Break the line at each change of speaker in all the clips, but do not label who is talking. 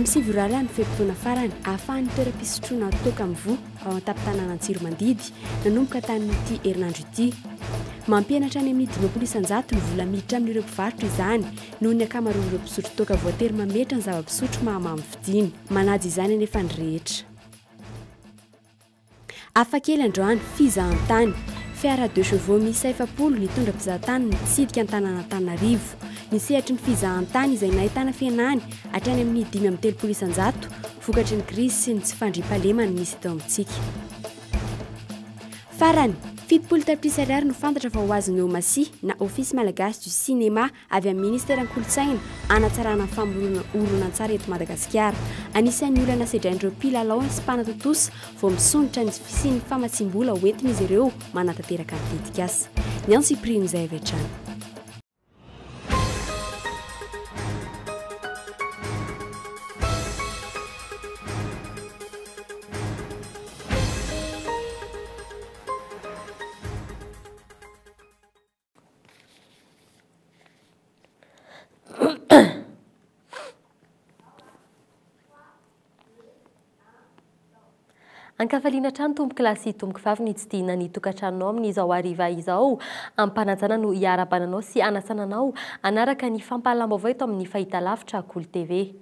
Amin'ny sivy ny fepona farany ahafahan'ny toeram-pisotroana toka amin'ny voa ao an-tampon-tanàna Antsiromandidy nanomboka tamin'ity herinandro ity. Mampianatra any amin'ny 500 ny vola miditra amin'ireo mpivarotra izany noho ny ankamaroan'ireo mpisotro toka voatery mametra ny zava-pisotro mahamamy vidiny. Manaja izany anefa ny rehetra. Hafakely androany fizahan-tany. Fiara 2 chevaux miisa 700 nitondra mpizahatany nitsidika an-tanàna Antananarivo. Nisehatra ny fizahan-tany izay nahitana fianany hatrany amin'ny 530 isan-jato vokatry ny krizy sy ny tsy fandriam-pahalemana misy eto amintsika. Farany 70 tapitrisa ariary no fantatra fa ho azon'ny Omasy na ofisy malagasy du cinéma avy amin'ny ministera ny-kolotsaina hanatsarana ny famorona horonan-tsary eto Madagasikara. Anisan'ny olana sedrain'ireo mpilalao sy mpanatotosa vao misondrotra ny sy ny famatsim-bola hoentin'izy ireo manatanteraka ny tetikasa. Ny ansiprimo izay avy hatrany.
Ankafaliana trano tomboky lasy tomboky vavy ny tsy tiana ny tokantranonao amin'izao hariva izao ampanajana no hiara-bananao sy anasananao anaraka ny fampahalaam-baovao eto amin'ny fahitalavitra KOLO TV.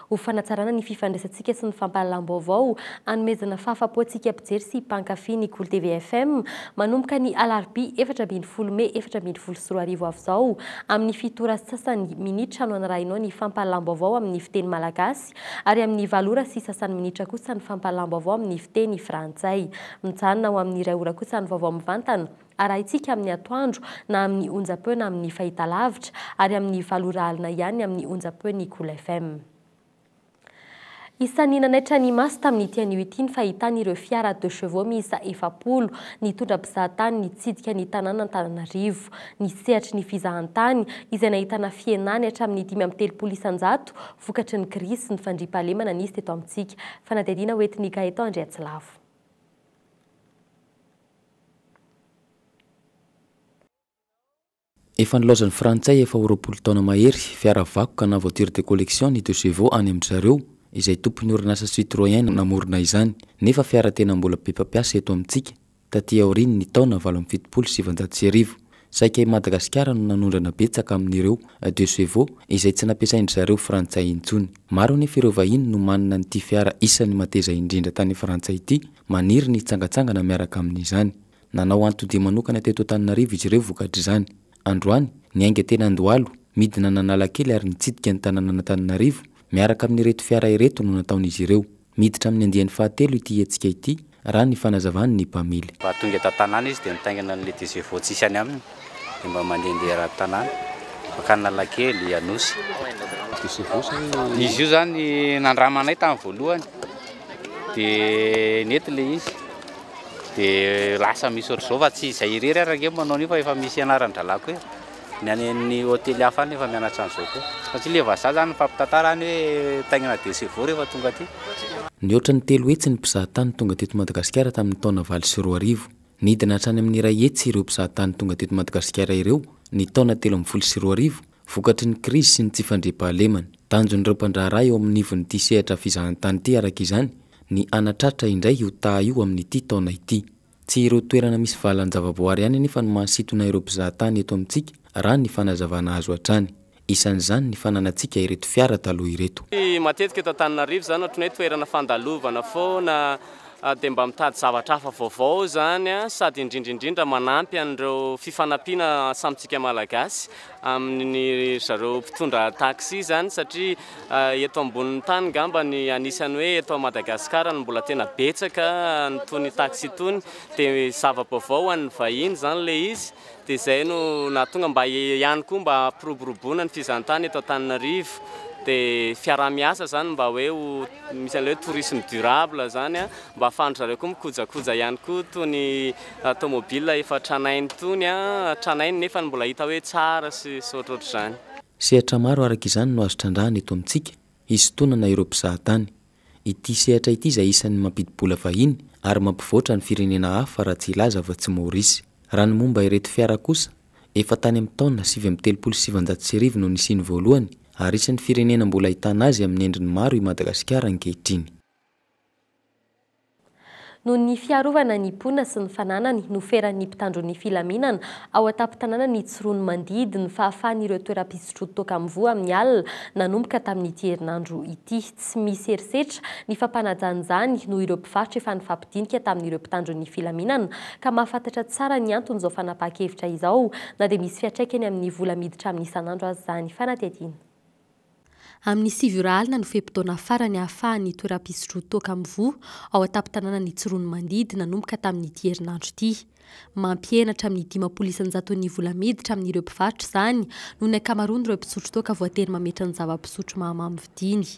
Ho fanatsarana ny fifandraisantsika sy ny fampahalaam-baovao anomezana fahafapoantsika mpijery sy mpankafy ny KOLO TV FM manomboka ny alarobia 4 Mey 2024 avy izao amin'ny fitora sasany minitra no anarahinao ny fampahalaam-baovao amin'ny fiteny malagasy ary amin'ny 7 sy sasany minitra kosa ny fampahalaam-baovao amin'ny fiteny frantsay. Mitsanona ho amin'ny 2 ora kosa ny vaovao mivantana arahintsika amin'ny atoandro na amin'ny onjam-peo na amin'ny fahitalavitra ary amin'ny 7 ora alina ihany amin'ny onjam-peo ny KOLO FM. Isan'ny nanaitra ny maso tamin'ity anio ity ny fahitan'ireo fiara 2 chevaux miisa 700 nitondra mpizahatany nitsidika ny tanàna Antananarivo. Nisehatra ny fizahan-tany izay nahitana fienany hatramin'ny 530 isan-jato vokatry ny krizy sy ny fandriam-pahalemana nisy teto amintsika. Fanadihadiana hoentin'ny Gaëtan Andriatsilavo.
Efa nilaozan'ny frantsay efa 20 taona mahery fiara vakoka na voiture de collection ny 2 chevaux any amin'ny zareo izay tompony orinasa Citroën namorona izany nefa fiara tena mbola be mpampiasa eto amintsika taty aoriny ny taona 770 saika Madagasikara no nanondrana betsaka amin'ireo 2 chevaux izay tsy nampiasain'ny zareo frantsay intsony. Maro anefa ireo vahiny no manana n'ity fiara isan'ny mateza indrindra tany frantsay ity maniry ny tsangatsangana miaraka amin'izany. Nanao antody manokana teto Antananarivo izy ireo vokatry izany. Androany niainga tena Andohalo midina nanalakely ary nitsidika ny tanàna Antananarivo miaraka amin'ireto fiara ireto no nataon'izy ireo. Miditra amin'ny andiany fahatelo ity hetsika ity raha ny fanazavany ny mpamily.
Mba tonga eto tanàna izy dia nitaingana an'ilay 2 chevaux tsisy any aminy dia mba mandehandeha raha tanàna maka Analakely Anosy. Izy io zany nandramanay tamin'ny voalohany dia nety ilay izy dia lasa misy ohatr'izao fa tsy izay irery arake manao an'io fa efa misy anaran-dralako hoe ny any hôtely hafa any efa mianatra an'izao koa satria ilay vazaha zany fampitantara any hoe taingana 2 chevaux rehefa tonga aty.
Ny ohatran'ny 3 hetsy ny mpizahatany tonga teto Madagasikara tamin'ny taona 2020 nidina hatrany amin'ny 2 hetsy ireo mpizahatany tonga teto Madagasikara ireo ny taona 2020 vokatry ny krizy sy ny tsy fandriam-pahalemana. Tanjon'ireo mpandraharaha eo amin'ny nivon'ity sehatra fizahan-tany ity araka izany ny anatratra indray io taha io amin'ity taona ity. Tsy ireo toerana misy valan-javaboary ihany anefa no mahasintona ireo mpizahatany eto amintsika raha ny fanazavana azo hatrany. Isan'izany ny fananantsika ireto fiara taloha ireto.
Matetika eto Antananarivo zany ohatran'ny hoe toerana fandalovana foana dia mba mitady zavatra hafa vaovao zany sady indrindra manampy an'ireo fifanampiana samitsika malagasy amin'ny zareo mpitondra taxi zany satria eto ambonin'ny tany ngamba ny anisany hoe eto Madagasikara no mbola tena betsaka nytony taxi tony dia zava-baovao an'ny vahiny zany ilay izy dia izay no nahatonga mba ihany koa mba piroboroboana ny fizahan-tany eto Antananarivo dia fiara-miasa zany mba hoe misy an'ilay hoe tourisme durable zany mba ahafahan'ny zareo koa mikojakoja ihany koa tony automobile efa tranainy tony tranainy nefa mbola hita hoe tsara sy ohatrohatr'izany.
Sehatra maro araka izany no azo trandrahana eto amintsika isotonana ireo mpizahatany. Ity sehatra ity izay isan'ny mampidi-bola vahiny ary mampivoatra ny firenena hafa raha tsy ilaza fa tsy Maorisy. Raha ny momba ireto fiara kosa efa tany amin'ny taona 737 no nisiany voalohany ary isan'ny firenena mbola ahitana azy amin'ny endriny maro i Madagasikara ankehitriny.
No ny fiarovana ny mponina sy ny fananany no feran'ny mpitandro ny filaminana ao atapy-tanàna ny tsirony mandidy ny fahafahan'ireo toeram-pisotroana toaka amin'ny voa amin'ny alina nanomboka tamin'ity herinandro ity. Tsy misy erisetra ny fampanajana izany no ireo mpivarotra efa nifampidinika tamin'ireo mpitandro ny filaminana ka mahafantatra tsara ny anton'izao fanapahan-kevitra izao na dia misy fiantraikany amin'ny vola miditra amin'ny isan'andro azy izany. Fanatetiana. Amin'ny 7 alina no fe-potoana farany ahafahan'ny toeram-pisotroana toaka amin'ny voa ao atapy-tanàna ny tsirony mandidy nanomboka tamin'ity herinandro ity. Mampienatra amin'ny 500,000 vola miditra amin'ireo mpivarotra izany no ny ankamaroany ireo mpisotro toaka voatery mametra ny zava-pisotro mahamamy vidiny.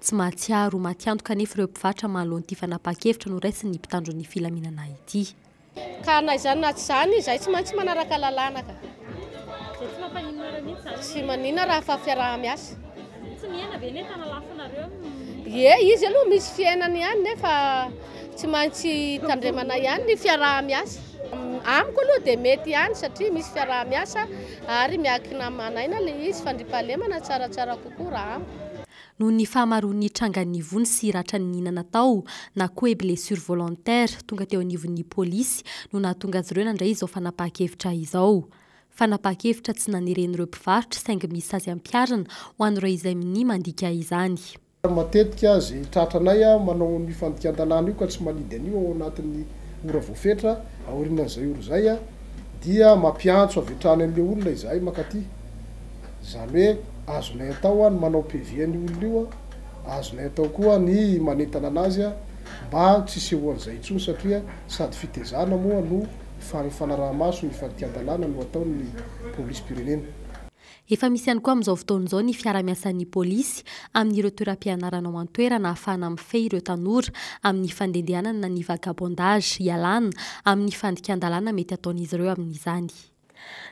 Tsy mahatsiaro matiantoka kanefa ireo mpivarotra manoloan'ity fanapahan-kevitra no raisin'ny mpitandro ny filaminana ity.
Ka na izany na tsy izany izay tsy maintsy manaraka lalàna ka. Tsy maninona raha fa fiaraha-miasa. Izy aloha misy fiainany ihany nefa tsy maintsy tandremana ihany ny fiaraha-miasa. Amiko aloha dia mety ihany satria misy fiaraha-miasa ary miankina manaina le izy fandriampahalemana tsaratsara kokoa raha amiko.
Noho ny fahamaroan'ny trangan'ny vony sy ratran'ny ninana tao na koa blessure volontaire tonga teo anivon'ny polisy no nahatonga azy ireo nandray izao fanapahan-kevitra izao. Fanapahan-kevitra tsy naneren'ireo mpivarotra saingy misy azy ampiarana ho an'ireo izay ny mandika izany.
Matetika izay tratranay manao ny fandikan-dalàna io ka tsy manidy an'io ao anatin'ny ora voafetra aorianan'izay ora izay dia mampiantso avetrany an'ilay olona izay makaty. Izany hoe azonay atao ny manao PV ny olona io azonay atao koa ny manentana anazy mba tsy sehoan'izay intsony satria sady fitezana moa no fanaraha-maso ny fandikan-dalàna no ataon'ny polisy pirenena.
Efa misy ihany koa amin'izao fotoan'izao ny fiara-miasan'ny polisy amin'ireo toeram-pianarana ao an-toerana ahafahana mifehy ireo tanora amin'ny fandendehanana ny vagabondage ialana amin'ny fandikan-dalàna mety ataon'izy ireo amin'izany.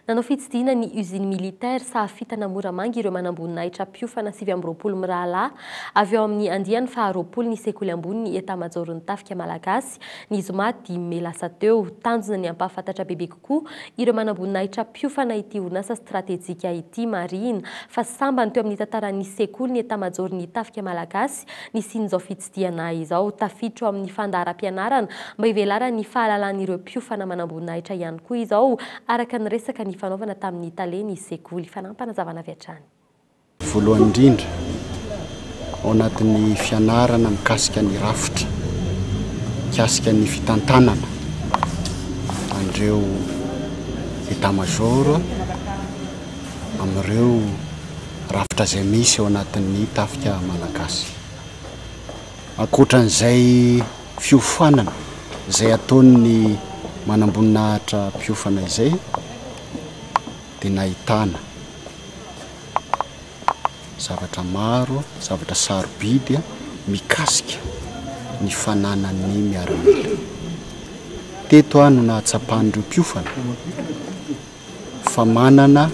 Nanao fitsidihana ny usine militaire sahafitana Moramanga ireo manamboninaitra mpiofana 720 mirahalahy avy ao amin'ny Indien faharoapolo ny sekoly ambony ny eta-majoron'ny tafika malagasy ny zoma 10 Mey lasa teo. Tanjona ny ampahafantatra bebe kokoa ireo manamboninaitra mpiofana ity orinasa stratéjika ity marina fa sambany teo amin'ny tantaran'ny sekoly ny eta-majoron'ny tafika malagasy ny sin'izao fitsidihana izao tafiditra ao amin'ny fandaharam-pianarana mba hivelarany fahalalan'ireo mpiofana manamboninaitra ihany koa izao araka ny resaka ny fanaovana tamin'ny taleny sekoly fanampana zavana viatrany.
Voalohany indrindra ao anatin'ny fianarana mikasika ny rafitra, mikasika ny fitantanana andreo état-major amin'ireo rafitra izay misy ao anatin'ny tafika malagasy. Ankoatran'izay fiofanana izay ataon'ny manamboninahitra mpiofana izay dia nahitana zavatra maro, zavatra sarobidy mikasika ny fananan'ny miaramila. Teto no nahatsapahan'ireo mpiofana fa manana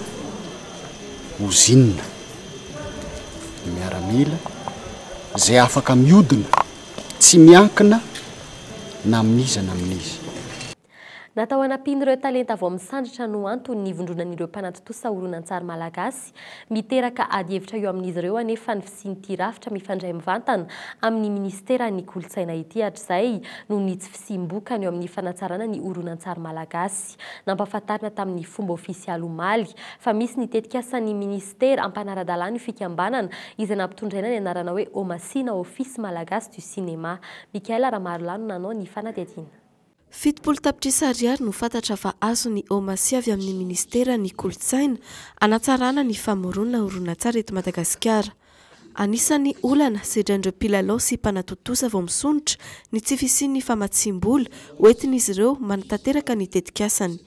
ozinina ny miaramila izay afaka miodina tsy miankina na amin'iza na amin'iza.
Natao hanampian'ireo talenta vao misandritra no antony nivondronan'ireo mpanatotosa horonan-tsary malagasy miteraka ady hevitra eo amin'izy ireo anefa ny fisian'ity rafitra mifandray mivantana amin'ny ministera ny kolotsaina ity hatr'izay no ny tsy fisiam-bokany eo amin'ny fanatsarana ny horonan-tsary malagasy. Nampahafantarina tamin'ny fomba ofisialy omaly fa misy ny tetikasan'ny ministera ampanara-dalàna io fikambanana izay nampitondraina ny anarana hoe Omasina ofisy malagasy du cinéma. Mikaela Ramarolano nanao ny fanatetiana.
70 tapitrisa ariary no fantatra fa azo ny Omasi avy amin'ny ministera ny kolotsaina anatsarana ny famoronana horonan-tsary eto Madagasikara. Anisan'ny olana sedraindreo mpilalao sy mpanatotosa vao misonitra ny tsy fisian'ny famatsim-bola hoentin'izy ireo manatanteraka ny tetikasany.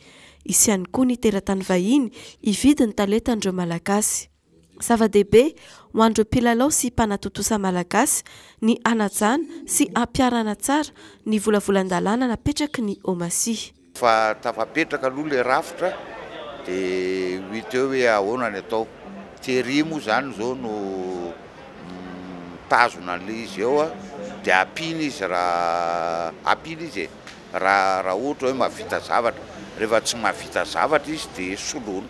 Isy ihany koa ny teratany vahiny hividy ny talentandreo malagasy. Zava-dehibe ho andreo mpilalao sy mpanatotosa malagasy ny anajana sy ampiarana tsara ny volavolan-dalàna napetraky ny Omasi.
Fa tafapetraka aloha le rafitra dia hita eo hoe ahoana ny atao. Tery moa zany zao no tazona le izy eo dia ampina izy raha ohatra hoe mahavita zavatra. Rehefa tsy mahavita zavatra izy dia soloina.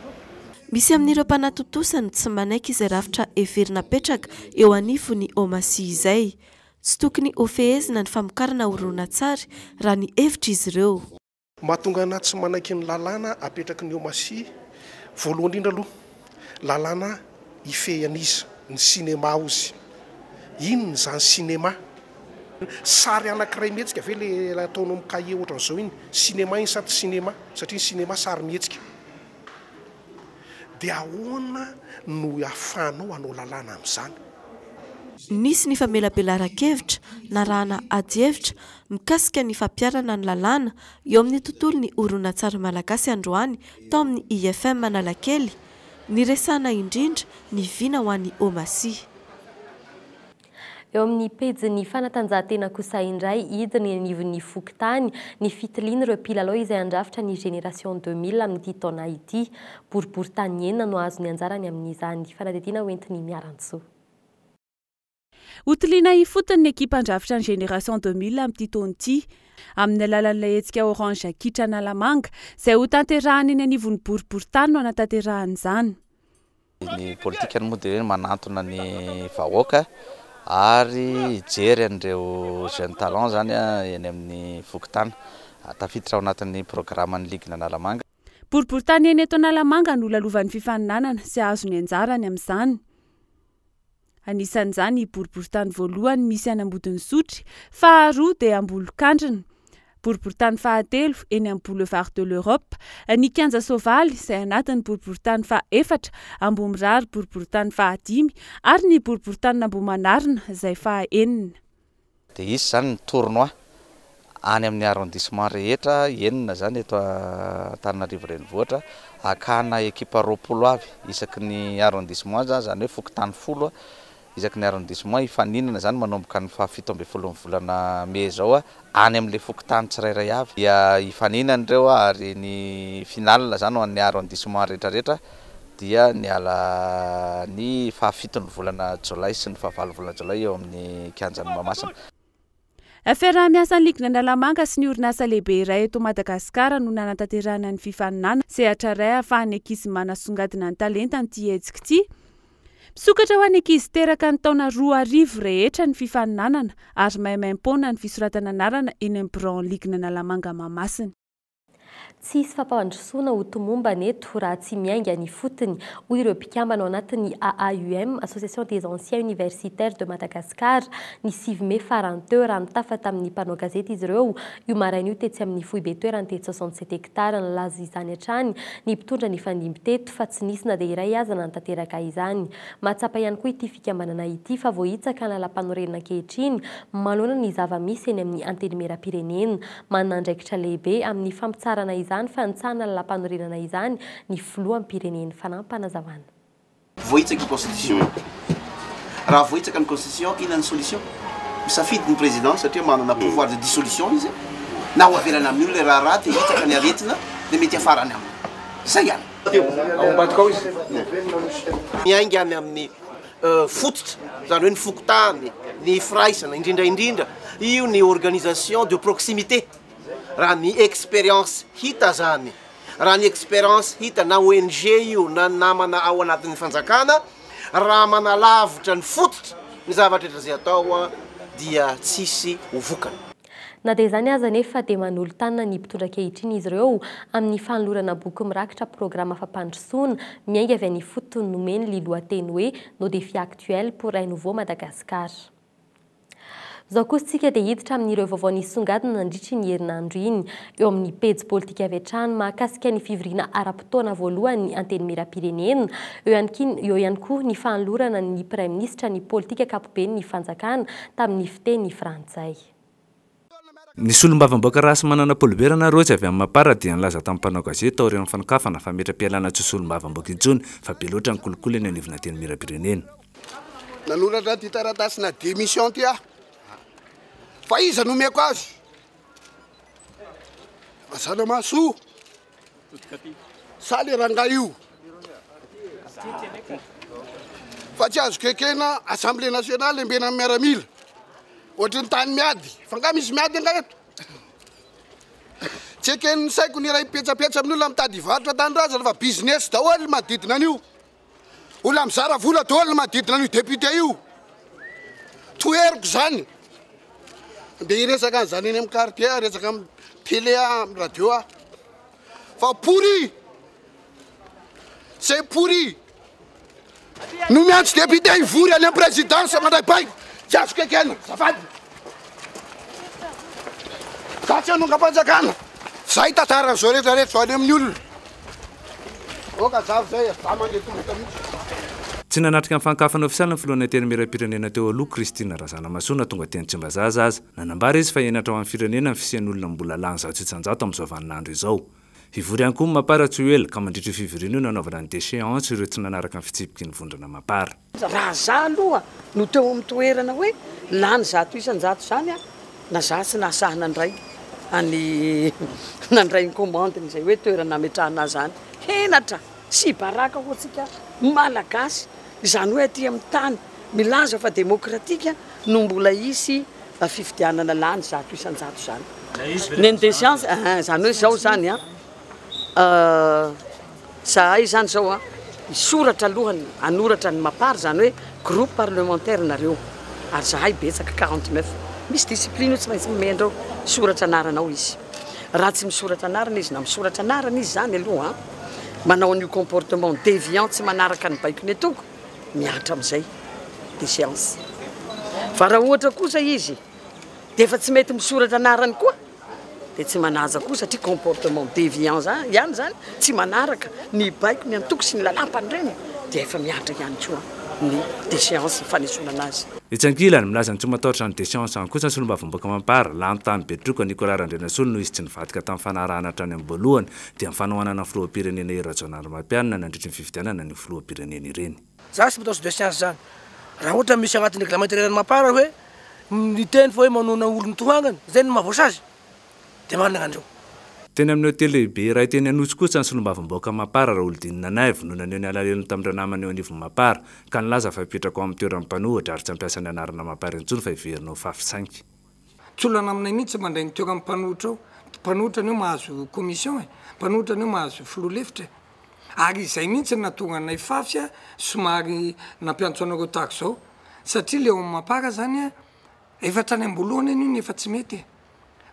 Misy amin'ireo mpanatotosany tsy manaiky izay rafitra everina petraka eo anifony omasi izay. Tsy tokony ho fehezina ny famokarana horonan-tsary raha ny hevitra izy ireo.
Mahatonga anaty tsy manaiky ny lalàna apetraky ny omasi, voalohany indrindra aloha lalàna ifehan'izy ny sinema ozy. Inona zany sinema? Sary anankiray mihetsika ve le ataonao amin'ny kahie ohatran'izao iny, sinema iny sady sinema, satria sinema sary mihetsika. Dia ahoana no ahafahanao hanao lalàna amin'izany?
Nisy ny famelabelaran-kevitra na rahana adi-hevitra mikasika ny fampiarana ny lalàna eo amin'ny tontolo ny horonan-tsary malagasy androany tao amin'ny IFM Analakely, ny resana indrindra ny vina ho an'ny omasi.
Eo amin'ny pejy ny fanatanjahantena kosa indray hidiny anivon'ny fokontany ny fitiliana ireo mpilalao izay andrafitra ny génération 2000 amin'ity taona ity. Boriboritany enina no azony anjarany amin'izany fanadihadiana hoentiny miarantsoa.
Hotiliana ifotony ny ekipa andrafitra ny génération 2000 amin'ity taona ity amin'ny alalan'ilay hetsika orange kitrana lamanga izay ho tanterahany ny anivon'ny boriboritany no anatanterahany izany.
Ny politika moa dia manantona ny vahoaka ary hijery an'ireo jeune talent zany eny amin'ny fokontany tafiditra ao anatin'ny programan'ny ligue n'Analamanga.
Boriboritany eny eto Analamanga no lalovan'ny fifaninanana sy azony anjarany amin'izany. Anisan'izany boriboritany voalohany misy anambodiny sotry, faharoa dia ambolo-kandrina. Boriboritany fahatelo eny amin'ny boulevard de l'Europe, ny kianja soavaly izay anatin'ny boriboritany fahaefatra, Ambomirary boriboritany fahadimy ary ny boriboritany Ambomanarina izay fahaenina.
Dia izy zany ny tournoi any amin'ny arrondissement rehetra enina zany eto Antananarivo renivohitra, akana ekipa 20 avy isaky ny arrondissement zany hoe fokontany 10 isaky ny arrondissement ifaninana zany manomboka ny 17 volana Mai zao any amin'le fokontany tsirairay avy dia ifaninana ireo ary ny finale zany ho an'ny arrondissement rehetrarehetra dia niala ny 17 volana Jolay sy ny 19 volana Jolay eo amin'ny kianjan'ny Mahamasina.
Fiaraha-miasan'ny Ligue n'Analamanga sy ny orinasa lehibe iray eto Madagasikara no nanatanterahana ny fifaninana sehatra iray ahafahan'ny ankizy manasongadina ny talenta n'ity hetsika ity. Misokatra ho an'ny ankizy teraka ny taona 2000 rehetra ny fifaninanana ary maimaim-poana ny fisoratana anarana eny amin'ny Bran Ligue n'Analamanga Mahamasina.
Tsisy fampandrosoana ho tomomba neto raha tsy miainga ny fotony hoy ireo mpikambana ao anatin'ny AAUM, Association des anciens universitaires de Madagascar, ny 9 Mai farany teo raha nitafa tamin'ny mpanao gazety izy ireo. Io maraina io tetsy amin'ny foibe toerany tetsy 67 hektara ny laza izany hatrany ny mpitondra ny fandimby teto fa tsy nisy na dia iray aza nantanteraka izany. Mahatsapa ihany koa ity fikambanana ity fa voahitsaka lalam-panorenana ankehitriny manoana ny zava-misy eny amin'ny anteny meram-pirenena, manana andraikitra lehibe amin'ny fampitsarana izany fa nitsahana lalam-panorenana izany ny filoham-pireneny fanampanazavana.
Voahitsaka ny constitution. Raha voahitsaka ny constitution, inona ny solution? Misafidy ny président satria manana pouvoir de dissolution izy. Na ho averana amin'ny olona raha raty hitsaka ny aretina dia mety afarany aminy. Zay ihany. Miainga any amin'ny fototra, zany hoe ny fokontany, ny firaisana indrindra io ny organisation de proximité. Raha ny expérience hita zany, raha ny expérience hita na ONG io na namana ao anatin'ny fanjakana, raha manalavitra ny fototra ny zavatra zay atao dia tsisy ho vokany.
Na dia izany aza nefa dia manolo-tanina ny mpitondra ankehitriny izy ireo amin'ny fanolorana boky mirakitra programa fampandrosoana miainga avy any fotony nomeny ny lohateny hoe nos défis actuels pour un nouveau Madagascar. Zao kosa tsika dia hiditra amin'ireo vaovao nisongadina nandritry ny herinandro iny eo amin'ny pejy politika avy hatrany mahakasika ny fivoriana ara-potoana voalohany anteny meram-pirenena, eo ihany koa ny fanolorana ny Prime Ministra ny politika ankapobeny ny fanjakana tamin'ny fiteny frantsay.
Ny solombavamboaka rasy manana poliberana rotsy avy amin'ny mapara dia nilaza tamin'ny mpanao gazety tao ireny fanokafana fa metra-pialana tsy solombavamboaka intsony fa be loatra ny kolokolo eny anivona teny meram-pirenena.
Nanoratra ty taratasina démission ty fa iza nomeko azy masana maso saly ranga io fa tsy azo kekena Assemblée nationale embena amin'ny miaramila ohatry ny tany miady fa nga misy miady nga eto tsy ekeny saiko ny raha ipetsapetsa amin'olona mitady varotra tanindrazana fa business daholo manodidina an'io olona mizara vola daholo manodidina an'io député io toeriko zany de iresaka an'izany eny amin'ny quartier resaka amin'ny télé amin'ny radio fa pourri c'est pourri no miantso député ivory any amin'ny présidence mandray baiko tsy azoko ekena zafady za tsy anonga-panjakana zay tantaran'izao rehetrarehetra zao any amin'ny olona oka zavo zay za mandeha tomboka mihitsy
tsy nanatrika amin'ny fankafana ofisialy ny filohan'ny teny-miram-pirenena teo aloha Kristina Razana Masona tonga teny Tsimbazaza aza nanambara izy fa enatra ao amin'ny firenena ny fisian'olona mbola lany 700 amin'izao vaninandro izao. Ivory ihany koa mapara tsy ela ka mandritra fivoriana io nanaovana ny déchéance ireo tsy nanaraka ny fitsipiky ny vondrana mapara.
Raha za aloha no teo amin'ny toerana hoe lany 100 zany na za tsy nasahana ndray any nandray ny commande izay hoe toerana ametrahana zany henatra sy baraka ho tsika malagasy izany hoe aty amin'ny tany milaza fa démocratique no mbola isy fifidianana lany 100 zany ny déchéance zany hoe zao zany zahay zany zao isoratra alohany anoratra ny mapara zany hoe groupe parlementaire nareo ary zahay betsaka 49 misy discipline io tsy maintsy mimendrao soratra anaranao izy raha tsy misoratra anarana izy na misoratra anarana izy zany aloha manao an'io comportement déviant tsy manaraka ny baikony atoko miatra amin'izay déchéance fa raha ohatra kosa izy de efa tsy mety misoratra anarany koa de tsy manaja koa satria comportement déviant ihany zany tsy manaraka ny baikony antoko sy ny lalampany reny de efa miatra ihany koa ny déchéance fanesona anazy.
Itsangilany milaza ny tsy matahotra ny déchéance any kosa ny solombavamboaka mampara lany tany Betroka Nicolas Randrenasolo no izy tsy nivatika tamin'ny fanarahana hatrany amin'ny voalohany dia amin'ny fanohanana ny filoham-pirenena Erajonary Mampianina nandritry ny fifidianana ny filoham-pirenena ireny.
Za tsy matahotra déchéance zany raha ohatra misy agnatin'ny règlement intérieur mapara hoe ny teny fa hoe manona olona tohangana zay ny mahavoasa azy de manana andreo.
Teny amin'ny hôtely lehibe iray teny Anotsy kosa ny solombavamboaka mapara raha Olodinina Naivo no naneho ny alalelo tamin'ireo namany eo anivon'ny mapara ka nilaza fa hipetraka ao amin'ny toeran'ny mpanohatra ary tsy ampiasa ny anarana mapara intsony fa iverinao fafisainky.
Tsy olana aminay mihitsy mandray ny toerana mpanohatra ao mpanohatra anio mahazo commission mpanohatra anio mahazo filoha-lefitra ary izay mihitsy natonga anay fafy somary nampiantso anareo tahaka zao satria le ao amin'ny mapara zany efa trany ambolohany anio ny efa tsy mety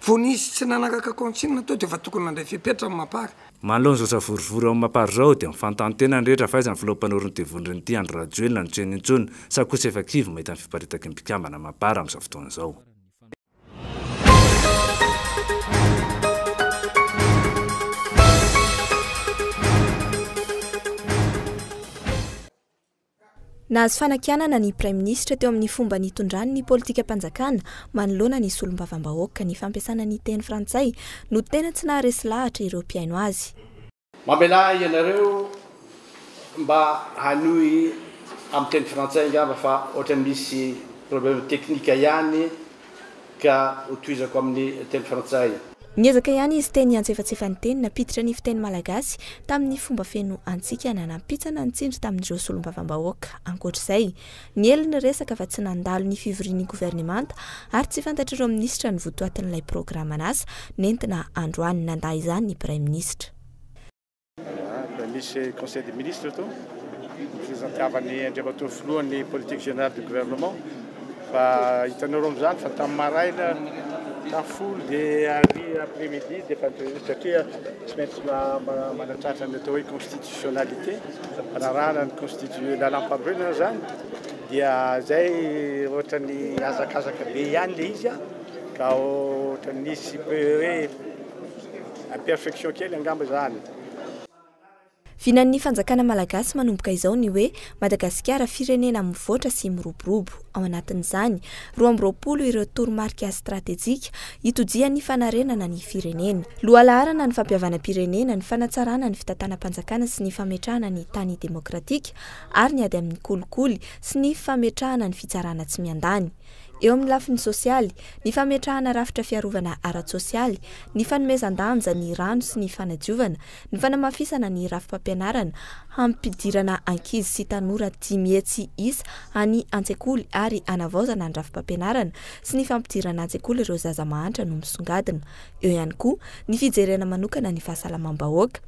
vao nisy tsy nanaraka consigne tao de efa tokony nandray fipetra amin'ny mapara.
Manoloana zao savorivory ao amin'ny mapara zao dia mifantany tena ny rehetra faizany filoham-panorony tevondriny ity Andro Rajoelina ny tseny intsony sa kosa efa kivy mahita ny fiparitaky ny mpikambana mapara amin'izao fotoana izao.
Nahazo fanakianana ny Prime Ministre teo amin'ny fomba nitondrany ny politika mpanjakana manoloana ny solombavambahoaka ny fampiasana ny teny frantsay no tena tsy naharesy lahatra ireo mpiaino azy.
Mamela ianareo mba hanohy amin'ny teny frantsay ngamba fa ohatra misy problème technique ihany ka hotoizako amin'ny teny frantsay.
Niezaka ihany izy teny antsefatsefany teny napititra ny fiteny malagasy tamin'ny fomba feno antsika nanampitsana ny tsindry tamin'ireo solombavambahoaka. Ankoatr'izay, niely ny resaka fa tsy nandalo ny fivorian'ny gouvernemanta ary tsy fantatra ireo minisitra ny votoatin'ilay programa an'asa nentina androany nandahy izany ny Prime Ministre.
Misy conseil des ministres to prezentiavany andriamatoa filohan'ny politique générale du gouvernement fa hitanareo amin'izany fa tamin'ny maraina tafolo de ary après-midi de satria tsy maintsy manatratra ny atao hoe constitutionnalité fanarahana ny lalam-paharoena zany dia zay ohatra ny azakazaka be ihany le izy ka ohatra nisy hoe imperfection kely angamba zany.
Vinan'ny fanjakana malagasy manomboka izao ny hoe Madagasikara firenena mivoatra sy miroborobo. Ao anatin'izany 20 ireo toromarika stratégique itodian'ny fanarenana ny firenena. Lohalaharana ny fampiavana pirenena, ny fanatsarana ny fitantanam-panjakana sy ny fametrahana ny tany demokratika ary ny ady amin'ny kolikoly sy ny fametrahana ny fitsarana tsy miandany. eo amin'ny lafiny sosialy ny fametrahana rafitra fiarovana ara-tsosialy ny fanomezan-danja ny rano sy ny fanadiovana ny fanamafisana ny rafim-pampianarana hampidirana ankizy sy tanora 10 mihetsy isa any an-tsekoly ary anavaozana ny rafim-pampianarana sy ny fampidirana an-tsekoly ireo zaza mahantra no misongadina eo ihany koa ny fijerena manokana ny fahasalamam-bahoaka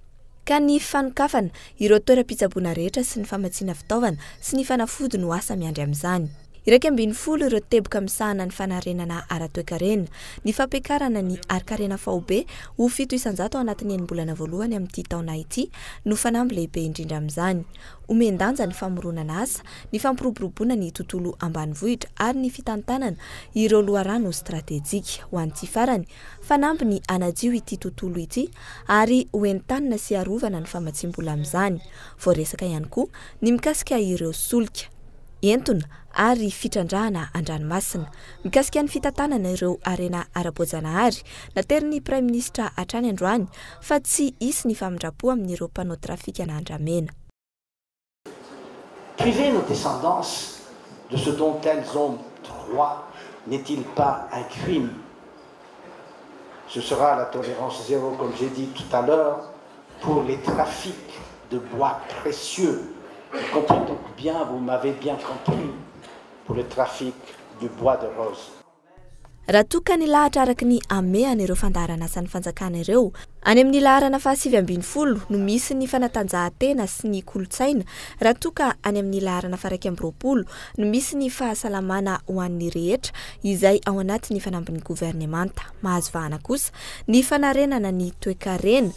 ka ny fanokafana ireo toeram-pitsaboana rehetra sy ny famatsiana fitaovana sy ny fanafody no asa miandry amin'izany. 20 ireo teboka misahana ny fanarenana ara-toekarena ny fampiakarana ny arikarena faobe ho 700 ao anatin'ny enim-bolana voalohany amin'ity taona ity no fanamby lehibe indrindra amin'izany. Omendanja ny famoronana asa, ny fampiroboroboana ny tontolo ambanivohitra ary ny fitantanana ireo loharano strategjika ho an'ity farany fanamby ny anadio ity tontolo ity ary hoentanina sy arovana ny famatsim-bola amin'izany. Voaresaka ihany koa ny mikasika ireo solika entona ary fitrandrahana an-dranomasina mikasika ny fitantanana ireo arena ara-boajanahary nateriny Prime Ministra hatrany androany fa tsy isy ny famindrapo amin'ireo mpanao trafika na andramena.
Priver nos descendants de ce dont elles ont droit n'est-il pas un crime? Ce sera la tolérance zéro, comme j'ai dit tout à l'heure, pour les trafics de bois précieux. Comprenez donc bien, vous m'avez bien compris, pour le trafic du bois de rose.
Raha toka ny lahatra araka ny ameana ireo fandaharana sy ny fanjakana ireo any amin'ny laharana 720 no misy ny fanatanjahantena sy ny kolotsaina raha toka any amin'ny laharana 120 no misy ny fahasalamana ho an'ny rehetra izay ao anatin'ny fanambin'ny governemanta. Mahazo vahana kosa ny fanarenana ny toekarena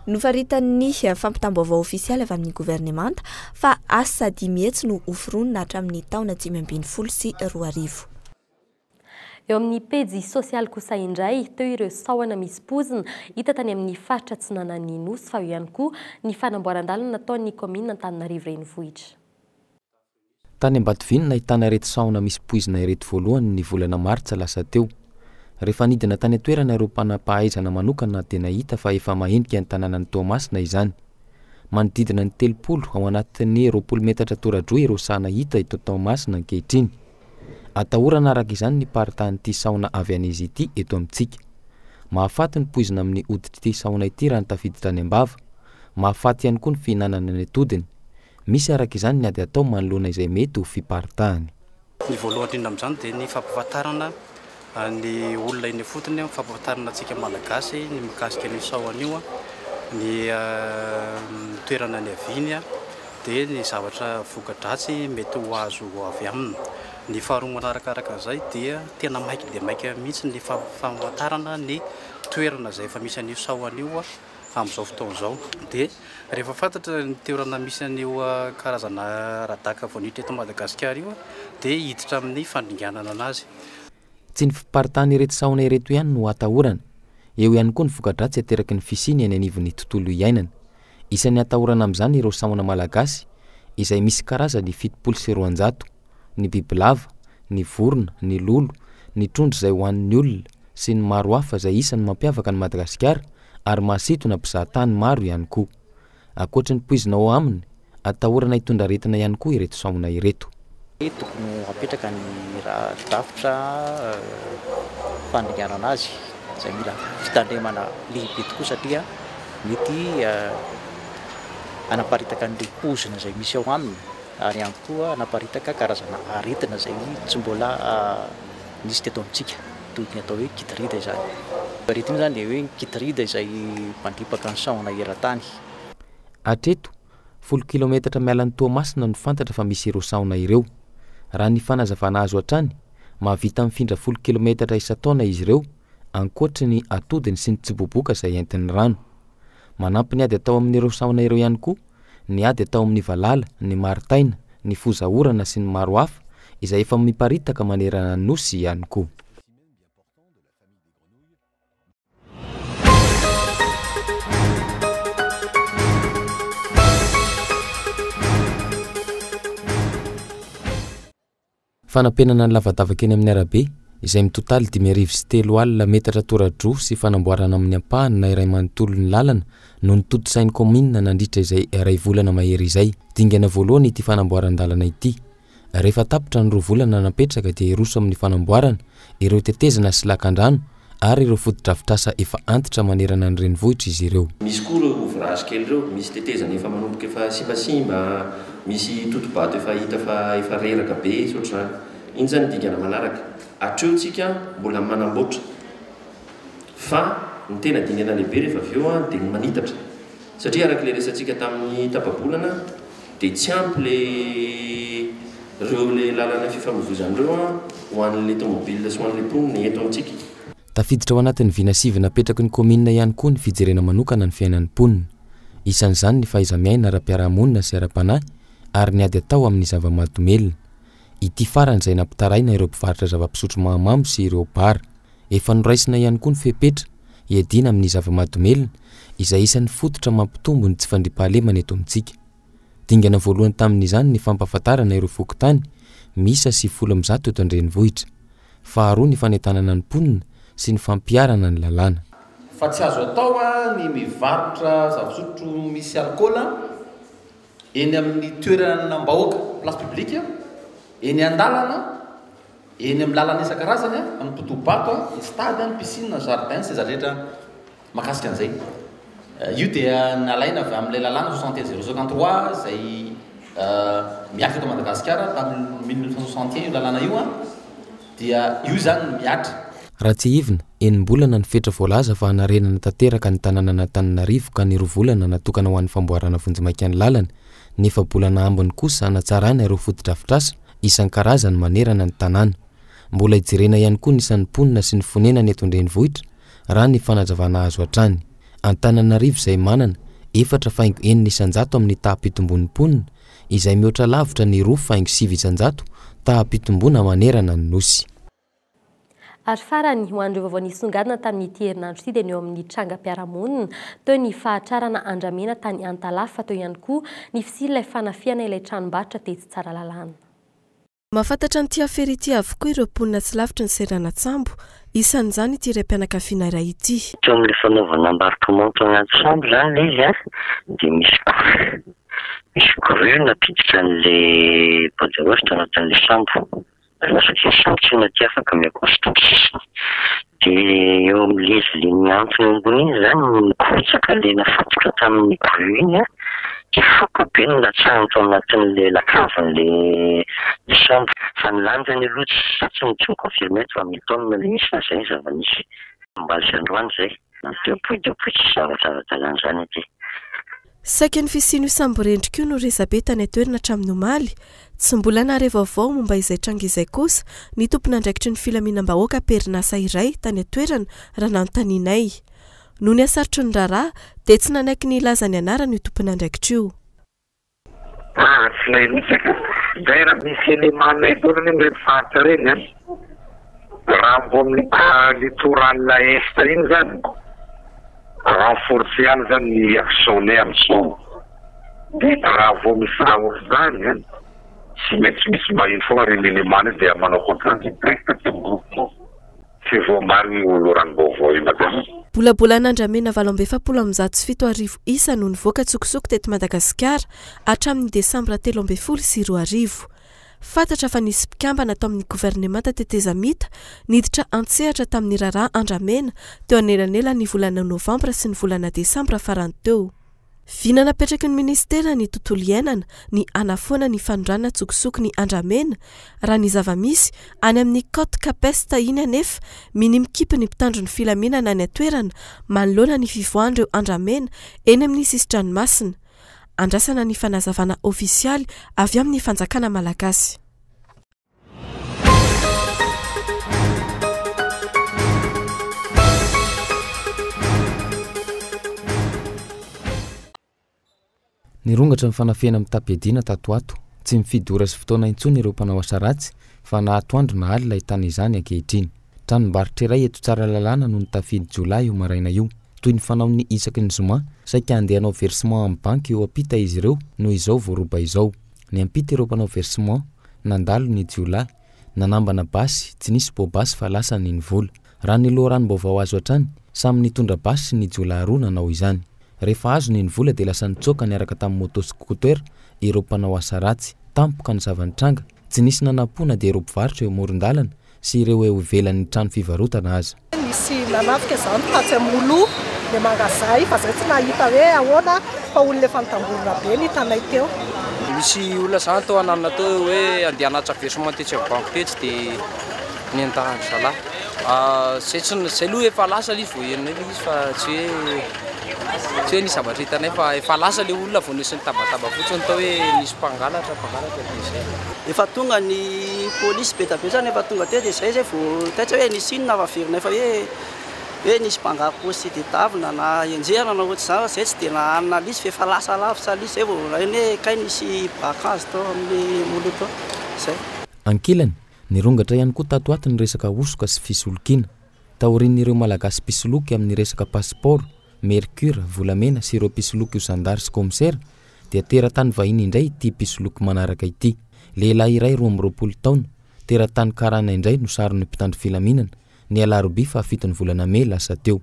nofaritan'ny fampitam-baovao ofisialy avy amin'ny governemanta fa asa 10 mihetsy no ofronina hatramin'ny taona 2020 sy 2020.
Eo amin'ny pejy sosialy kosa indray teo ireo sahoana misy pozina hita tany amin'ny faritra Tsinanany Nosy fa eo ihany koa ny fanamboaran-dalana nataon'ny komina Antananarivo renivohitra.
Tany Ambatoviny nahitana ireto sahoana misy poizina ireto voalohany ny volana Martsa lasa teo. Rehefa nidina tany toerana ireo mpanam-pahaizana manokana dia nahita fa efa mahendrika ny tanànan'ny Tomasina izany. Manodidina ny 30 ao anatin'ny 20 metatra tora-droa ireo sahana hita eto Tomasina ankehitriny. Atahorana araka izany ny paritahan'ity saona avy an'izy ity eto amintsika. Mahafaty ny poizina amin'ny hoditry saona ity raha ny tafiditra any ambava. Mahafaty ihany koa ny fihinanana ny atodiny. Misy araka izany ny ady atao manoloana izay mety ho fiparitahany.
Ny voalohany indrindra amin'izany dia ny fampahafantarana ny olona eny fotony, fampahafantarana antsika malagasy ny mikasika ny saona io, ny toerana ny aviny dia ny zavatra voka-dratsy mety ho azo avy aminy. Ny faharoa manarakaraka an'izay dia tena maika dia maika mihitsy ny fahafantarana ny toerana izay efa misy an'io saona io amin'izao fotoana izao. Dia rehefa fantatra ny toerana misy an'io karazana radaka voanitra eto Madagasikara io dia hiditra amin'ny fandringanana anazy.
Tsy ny fiparitahana ireto saona ireto ihany no atahorana. Eo ihany koa ny voka-dratsy ateraky ny fisiny any anivon'ny tontolo iainana. Isan'ny atahorana amin'izany ireo saona malagasy izay misy karazany 720, ny bibilava, ny vorona, ny lolo, ny trondro izay hoan'ny olona sy ny maro hafa izay isan'ny mampiavaka ny Madagasikara ary mahasintona mpizahatany maro ihany koa. Ankoatra ny poizina ao aminy, atahorana hitondra aretina ihany koa ireto saona ireto.
Tokony apetraka ny rafitra fandringanana azy izay mila fitandremana lehibe tokoa satria mety anaparitaka ny pozina izay misy ao aminy ary ihany koa anaparitaka karazana aretina izay tsy mbola nisy teto amintsika toy ny atao hoe kitrida izany. Aretina izany dia hoe kitrida izay mandripaka ny saona eran-tany.
Hatreto 10 kilometatra mialan'ny Toamasina no fantatra fa misy ireo saona ireo. Raha ny fanazavana azo hatrany, mahavita mifindra 10 kilometatra isan-taona izy ireo, ankoatra ny atodiny sy ny tsiboboka izay entin'ny rano. Manampy ny ady atao amin'ireo saona ireo ihany koa, ny ady atao amin'ny valala, ny maritaina, ny fozaorana sy ny maro hafa izay efa miparitaka manerana ny nosy ihany koa. Fanampenana ny lavadavaka eny amin'ny arabe izay mitotaly 5.3 metatra tora-droa sy fanamboarana amin'ny ampahany na iray manontolo ny lalana no nitototsain'ny komina nandritra izay iray volana mahery izay. Dingana voalohany ity fanamboaran-dalana ity. Rehefa tapitra ny 2 volana napetraka dia roso amin'ny fanamboarana ireo tetezana sy lakan-drano ary ireo fotodrafitrasa efa antitra manerana ny renivohitra izy ireo.
Misy koa ireo ouvrage kely ireo, misy tetezana efa manomboka efa simbasimba, misy totobato efa hita efa reraka be sotrany. Iny zany dingana manaraka. Atreotsika mbola manamboatra. Fa ny tena dingana lehibe rehefa avy eo dia ny manitatra. Satria araka le resantsika tamin'ny tapabolana dia tsy ampy le lalana fifamoivoizan'ireo ho an'le tomobile sy ho an'le mponina eto amintsika.
Tafiditra ao anatin'ny vinasivy napetraky ny komina ihany koa ny fijerena manokana ny fiainan'ny mponina. Isan'izany ny fahaiza-miaina ara-piarahamonina sy ara-panahy ary ny ady atao amin'ny zava-mahadomelina. Ity farany izay nampitaraina ireo mpivarotra zava-pisotro mahamamo sy ireo bara. Efa noraisina ihany koa ny fepetra iadina amin'ny zava-mahadomelina izay isan'ny fototra mampitombo ny tsy fandriampahalemana eto amintsika. Dingana voalohany tamin'izany ny fampahafantarana ireo fokontany misa sy 10 eto an-drenivohitra. Faharoa ny fanentanana ny mponina sy ny fampiarana ny lalàna.
Fa tsy azo atao ny mivarotra zava-pisotro misy alkôla eny amin'ny toeranam-bahoaka, place publique, eny an-dalana, eny amin'ny lalana isan-karazany, amin'ny totobato, ny stade, ny piscine, ny jardin, seza rehetra makasika an'izay. Io dia nalaina avy amin'ilay lalàna 61053 izay miakatra eto Madagasikara tamin'ny 1961 io lalàna io dia io zany miatra.
Raha tsy hivina, enim-bolana ny fetra voalaza fa hanarenana tanteraka ny tanàna n'Antananarivo ka ny 2 volana natokana ho an'ny famboarana vonjimaiky-ny lalana, nefa bolana ambiny kosa hanatsarana ireo fotodrafitrasa isan-karazany manerana ny tanàna. Mbola ijerena ihany koa ny isan'ny mponina sy ny fonenany eto an-drenivohitra raha ny fanazavana azo hatrany. Antananarivo izay manana 4.900 amin'ny taha-pitombon'ny mponina izay mihoatra lavitra ny 2.700 taha-pitombona manerana ny nosy.
Ary farany ho an'ireo vaovao nisongadina tamin'ity herinandro ity dia ny eo amin'ny trangam-piarahamonina teo ny fahatrarana andramena tany Antalahy fa teo ihany koa ny fisililay fanafiana ilay tranombarotra tetsy tsara lalàna.
Mahafantatra ny tia fery ity avokoa ireo mponina tsy lavitra ny Seranatsambo, isan'izany ity raim-pianakaviana iray ity.
Teo amin'ilay fanaovana mbarotra monto anaty sambo zany izy dia misy grue napiditra an'ilay bodiaositra anatin'ilay sambo. Satria sambo tsy naty afaka miakositra ny sisiny. Dia eo amin'ilay izy miantona eo ambony iny zany nikotsaka ilay nafatotra tamin'ny grue iny dia foko be ny natsahanto anatin'ilay lakavan'ilay sambo. Fa ny lanjany aloha tsy ny confirmé fa militaona ilay misy na izay zava-nisy. Mbaly sy androany izay. Depuis tsy zavatra zany ity.
Saika ny fisino sambo rendrika io no resabe tany atoerana hatramin'ny omaly. Tsy mbola nahare vaovao momba izay tranga izay kosa ny tompona andraikitry ny filaminam-bahoaka perinasa iray tany atoerana raha nanontanianay. Noho ny asarotry ny raharaha dia tsy nanaiky ny ilazany anarana io tompona andraikitra io.
Tsy nahimisaka zay raha misy elemana etorany amin'ny faritra reny raha mbo amin'ny litoranina esta iny zany renforcer any zany ny actionnaire sont. Dia raha vao misy zany tsy maintsy misy maheno foana reny elemana dia manao contrat direct amin'ny groupe sy vao mariny olo ranom-baovao io madama.
Bolabolana andramena 707 isa no nivoaka tsokosoko teto Madagasikara hatramin'ny Desambra 13 Fantatra fa nisy mpikambana tao amin'ny gouvernemanta tetezamita niditra antsehatra tamin'ny raharaha andramena teo anelanela ny volana Novambra sy ny volana Desambra farany teo. Vina napetraky ny ministera ny tontolo iainana ny anafoana ny fanondrana tsokosoko ny andramena raha ny zava-misy any amin'ny Côte Capesta iny anefa minimikipy ny mpitandro ny filaminana ny atoerana manoloana ny fivoahan'ireo andramena eny amin'ny sisin-dranomasina. Andrasana ny fanazavana ofisialy avy amin'ny fanjakana malagasy.
Nirongatra ny fanafiana amin'ny tapiadina tatoato, tsy mifidy ora sy fotoana intsony ireo mpanao asa ratsy fa na atoandro na alina ahitana izany ankehitriny. Tranombarotra iray eto tsara lalàna no nitafidy Jolay io maraina io. Toy ny fanaony isaky ny zoma, saika andeha hanao versement amin'ny banky eo ampita izy ireo no izao voaroba izao. Ny ampita ireo mpanao versement nandalo ny Jolay, nanambana basy, tsy nisy bobasy fa lasa ny vola. Raha ny loha ranom-baovao azo hatrany, samy nitondra basy ny Jolay roa nanao izany. Rehefa azo ny vola dia lasa nitsoaka niaraka tamin'ny moto scooter ireo mpanao asa ratsy, tampoka ny zavan-tranga tsy nisy nanapona dia ireo mpivarotra eo amoron-dalana sy ireo eo ivelan'ny trano fivarotana aza.
Nisy nanafika izany tatsy amolo le mangazay fa zay tsy nahita hoe ahoana fa olona efa nitamborona be ny hitanay teo.
Misy olona zany tao ananana tao hoe andeha hanatitra versement tetsy amin'ny banque tetsy dia ny antarandry zalahy. Zay aloha efa lasa izy vao henonay izy fa tsy hoe nisy zavatra hitanay fa efa lasa le olona vao nisy nitabataba fotsiny tao hoe nisy mpangalatra dia zay.
Efa tonga ny polisy be tabe zany efa tonga teo dia zay vao taitra hoe nisy inona avaverinay fa hoe nisy mpangala posy tavina na enjehana na ohatr'izany zay tsy dia nahanina lizy fa efa lasa lavitra lizy zay vao hoe kay nisy braquage tao amin'ny molo tao zay.
Ankilany nirongatra ihany koa tato ato ny resaka osoka sy fisolokiana. Taorian'ireo malagasy mpisoloky amin'ny resaka passeport, mercure, volamena sy ireo mpisoloky usandary sy commissaire dia teratany vahiny indray ity mpisoloky manaraka ity. Lehilahy iray 20 taona teratany karana indray no saron'ny mpitandro filaminana ny alarobia fa 7 volana May lasa teo.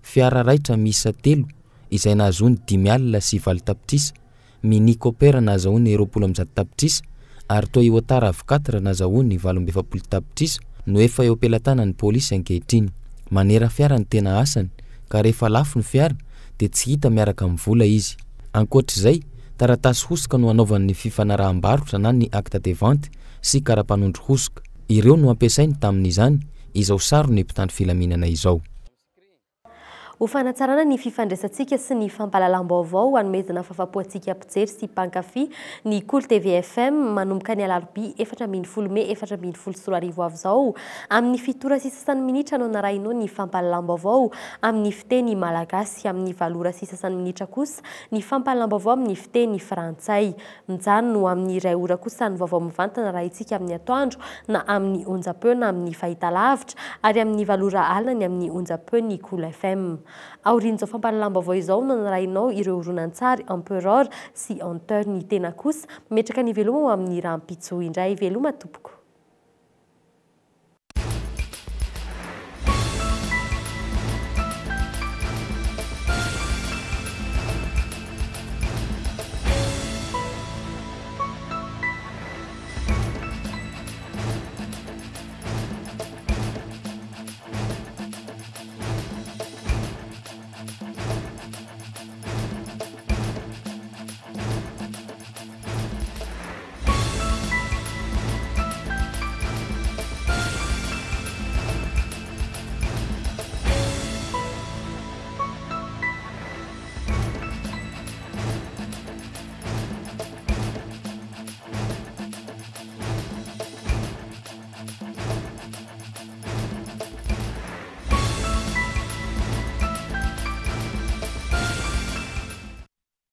Fiara raitra miisa 3 izay nahazoany 5 alina sy 4 tapitrisa, mini cooper nahazoany 20 tapitrisa ary Toyota RAV4 nahazoany 27 tapitrisa no efa eo ampelantanan'ny polisy ankehitriny. Manera fiara ny tena asany ka rehefa lafo ny fiara dia tsy hita miaraka amin'ny vola izy. Ankoatr'izay, taratasy hosoka no anaovan'ny fifanaraham-barotra na ny acte de vente sy karapanondro hosoka. Ireo no ampiasainy tamin'izany izao sarony mpitandro filaminana izao.
Ho fanatsarana ny fifandraisantsika sy ny fampahalalam-baovao hanomezana fahafapoantsika mpijery sy mpankafy ny KOLO TV FM manomboka ny alarobia 4 May 2024 avy izao amin'ny fitora sy sasany minitra no narahinao ny fampahalalam-baovao amin'ny fiteny malagasy, amin'ny valora sy sasany minitra kosa ny fampahalalam-baovao amin'ny fiteny frantsay. Mijano no amin'ny iray ora kosa ny vaovao mivantana raha amin'ny atoandro na amin'ny onjam-peo na amin'ny fahitalavitra ary amin'ny valora alina ny amin'ny onjam-peo ny KOLO FM. Aorian'izao fampahalalam-baovao izao no narahinao ireo horonan-tsary empereur sy anteur ny tena kosa metraka ny veloma amin'ny rahampitso indray veloma tompoko.